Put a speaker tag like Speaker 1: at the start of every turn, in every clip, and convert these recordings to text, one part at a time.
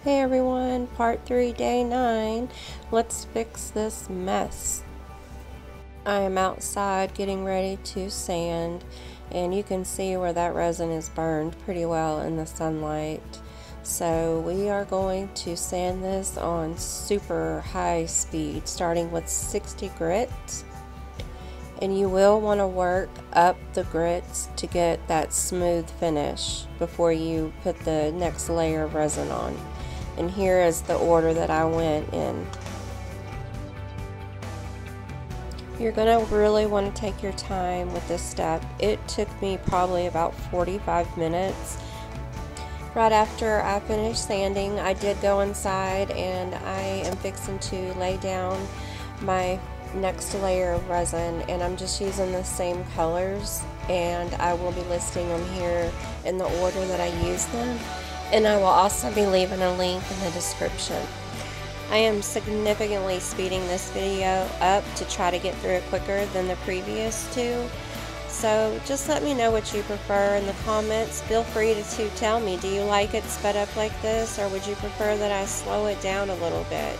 Speaker 1: Hey everyone, part 3, day 9. Let's fix this mess. I am outside getting ready to sand, and you can see where that resin is burned pretty well in the sunlight. So we are going to sand this on super high speed, starting with 60 grit. And you will want to work up the grits to get that smooth finish before you put the next layer of resin on. And here is the order that I went in. You're going to really want to take your time with this step. It took me probably about 45 minutes. Right after I finished sanding, I did go inside and I am fixing to lay down my next layer of resin, and I'm just using the same colors, and I will be listing them here in the order that I use them. And I will also be leaving a link in the description. I am significantly speeding this video up to try to get through it quicker than the previous two. So just let me know what you prefer in the comments. Feel free to tell me, do you like it sped up like this, or would you prefer that I slow it down a little bit?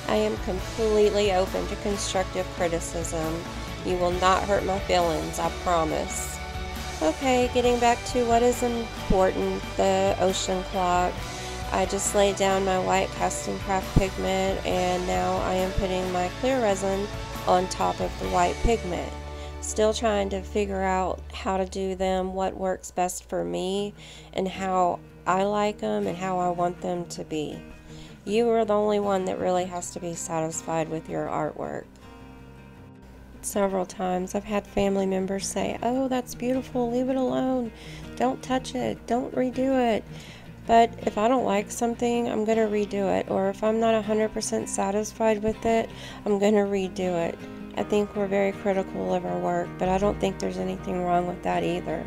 Speaker 1: I am completely open to constructive criticism. You will not hurt my feelings, I promise. Okay, getting back to what is important, the ocean clock. I just laid down my white custom craft pigment, and now I am putting my clear resin on top of the white pigment. Still trying to figure out how to do them, what works best for me, and how I like them and how I want them to be. You are the only one that really has to be satisfied with your artwork. Several times I've had family members say, "Oh, that's beautiful, leave it alone, don't touch it, don't redo it." But if I don't like something, I'm going to redo it, or if I'm not 100% satisfied with it, I'm going to redo it. I think we're very critical of our work, but I don't think there's anything wrong with that either.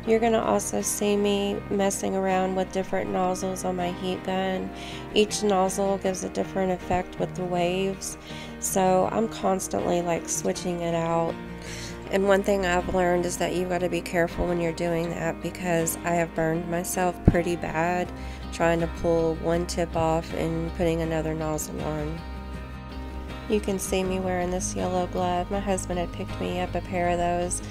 Speaker 1: You're going to also see me messing around with different nozzles on my heat gun. Each nozzle gives a different effect with the waves, so I'm constantly like switching it out. And one thing I've learned is that you've got to be careful when you're doing that, because I have burned myself pretty bad trying to pull one tip off and putting another nozzle on. You can see me wearing this yellow glove. My husband had picked me up a pair of those.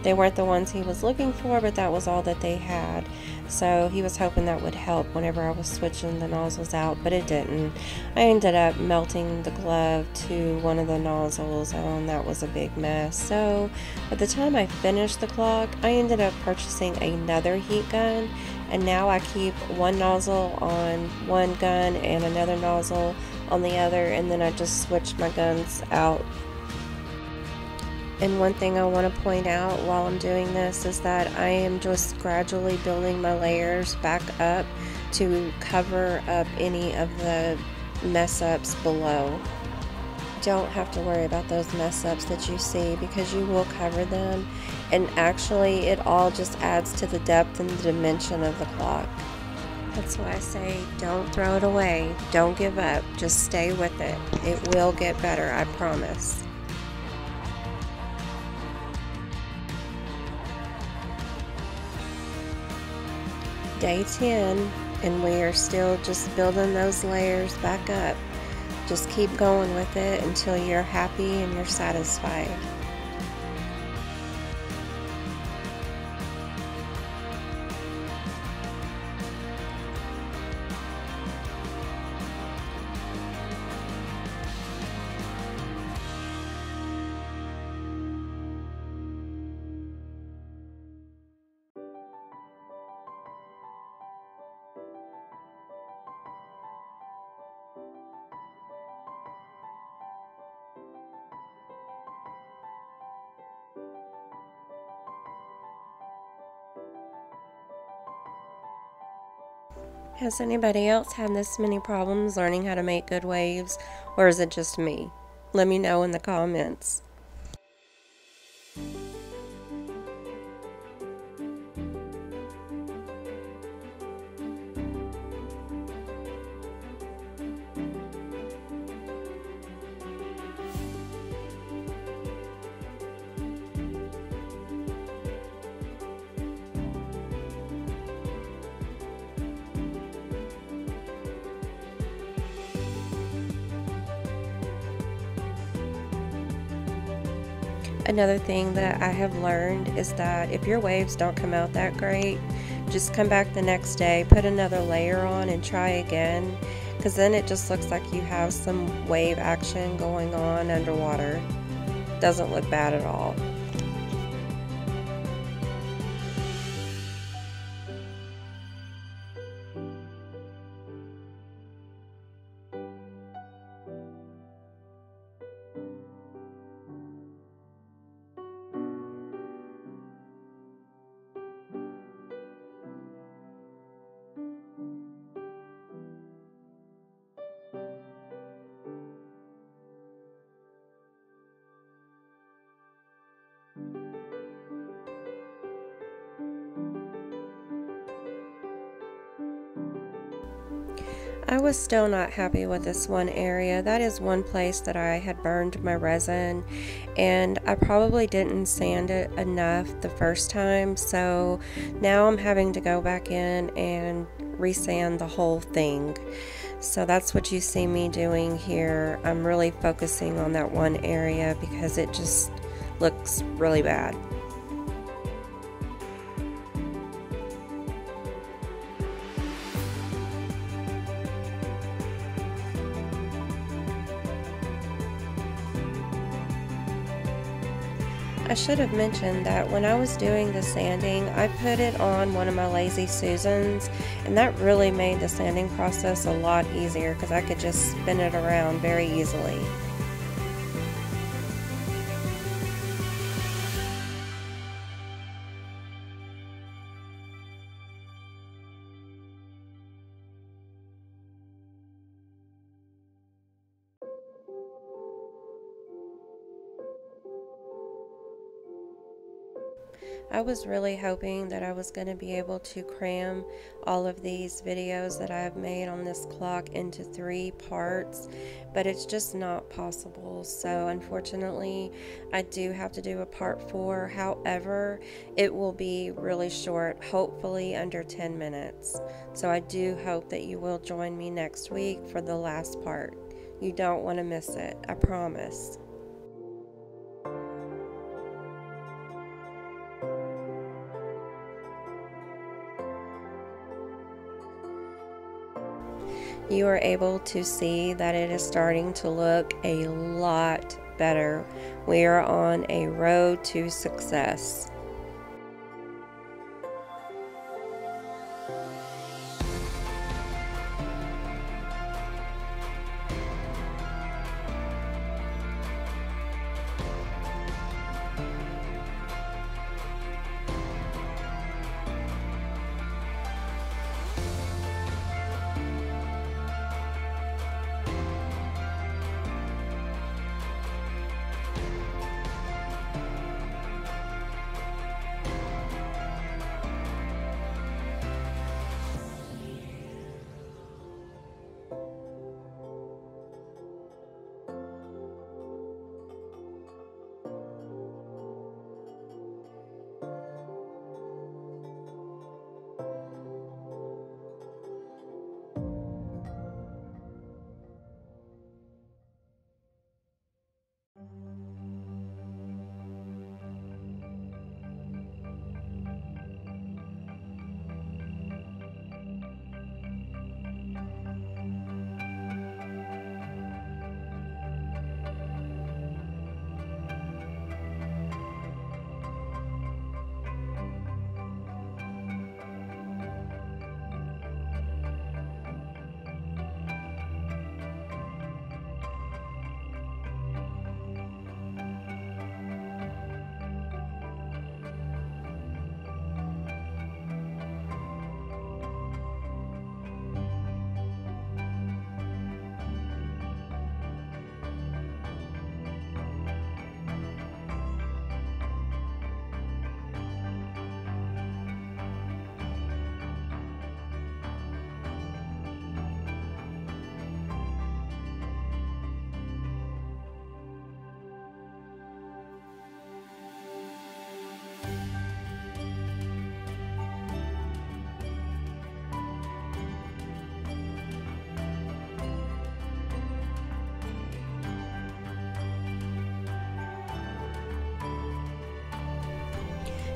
Speaker 1: They weren't the ones he was looking for, but that was all that they had. So he was hoping that would help whenever I was switching the nozzles out, but it didn't. I ended up melting the glove to one of the nozzles, and that was a big mess. So by the time I finished the clock, I ended up purchasing another heat gun, and now I keep one nozzle on one gun and another nozzle on the other, and then I just switch my guns out. And one thing I want to point out while I'm doing this is that I am just gradually building my layers back up to cover up any of the mess ups below. Don't have to worry about those mess ups that you see, because you will cover them, and actually it all just adds to the depth and the dimension of the clock. That's why I say don't throw it away, don't give up, just stay with it. It will get better, I promise. Day 10, and we are still just building those layers back up. Just keep going with it until you're happy and you're satisfied. Has anybody else had this many problems learning how to make good waves, or is it just me? Let me know in the comments. Another thing that I have learned is that if your waves don't come out that great, just come back the next day, put another layer on and try again, because then it just looks like you have some wave action going on underwater. Doesn't look bad at all. I was still not happy with this one area. That is one place that I had burned my resin, and I probably didn't sand it enough the first time, so now I'm having to go back in and resand the whole thing. So that's what you see me doing here. I'm really focusing on that one area because it just looks really bad. I should have mentioned that when I was doing the sanding, I put it on one of my Lazy Susans, and that really made the sanding process a lot easier because I could just spin it around very easily. I was really hoping that I was going to be able to cram all of these videos that I have made on this clock into 3 parts, but it's just not possible. So unfortunately, I do have to do a part 4. However, it will be really short, hopefully under 10 minutes. So I do hope that you will join me next week for the last part. You don't want to miss it, I promise. You are able to see that it is starting to look a lot better. We are on a road to success.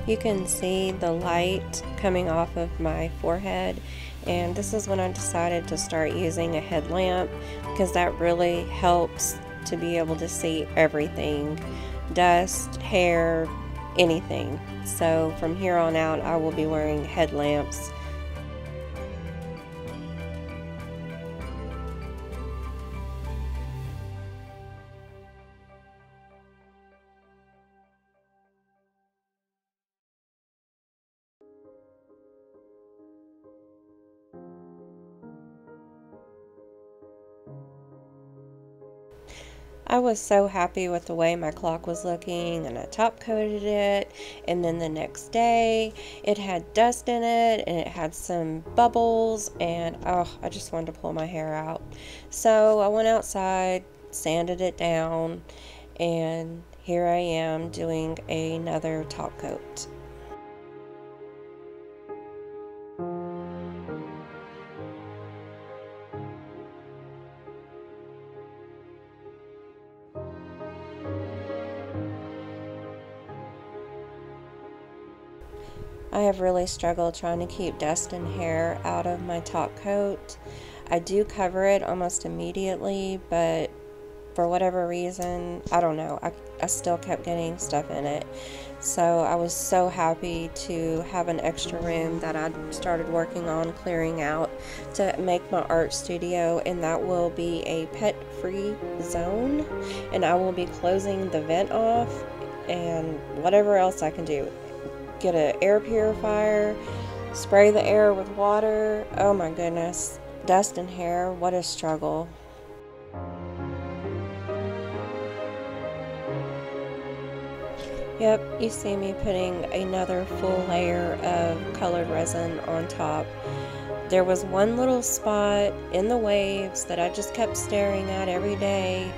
Speaker 1: You can see the light coming off of my forehead, and this is when I decided to start using a headlamp, because that really helps to be able to see everything, dust, hair, anything. So from here on out I will be wearing headlamps. I was so happy with the way my clock was looking, and I top coated it, and then the next day it had dust in it and it had some bubbles, and oh, I just wanted to pull my hair out. So I went outside, sanded it down, and here I am doing another top coat. I have really struggled trying to keep dust and hair out of my top coat. I do cover it almost immediately, but for whatever reason, I don't know, I still kept getting stuff in it. So I was so happy to have an extra room that I started working on clearing out to make my art studio, and that will be a pet-free zone, and I will be closing the vent off and whatever else I can do. Get an air purifier, spray the air with water. Oh my goodness, dust and hair, what a struggle. Yep, you see me putting another full layer of colored resin on top. There was one little spot in the waves that I just kept staring at every day.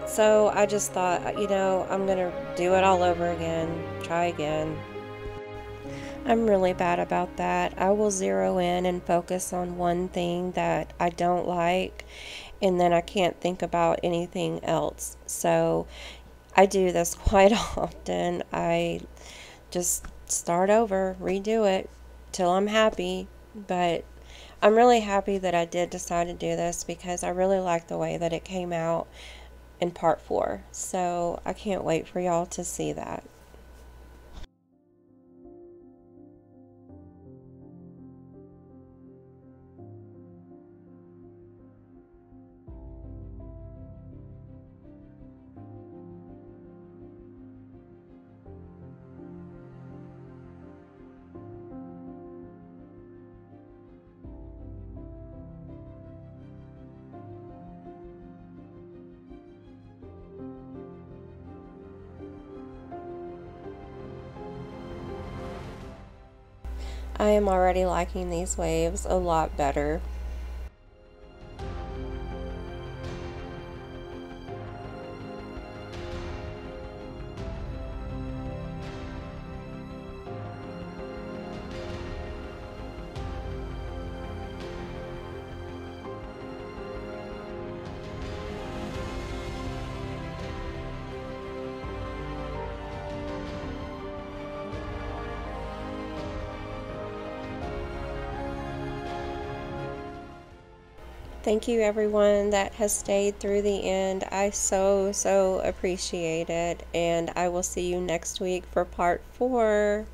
Speaker 1: So I just thought, you know, I'm gonna do it all over again, try again. I'm really bad about that. I will zero in and focus on one thing that I don't like, and then I can't think about anything else. So I do this quite often. I just start over, redo it till I'm happy. But I'm really happy that I did decide to do this, because I really like the way that it came out in part 4. So I can't wait for y'all to see that. I am already liking these waves a lot better. Thank you everyone that has stayed through the end. I so appreciate it, and I will see you next week for part 4.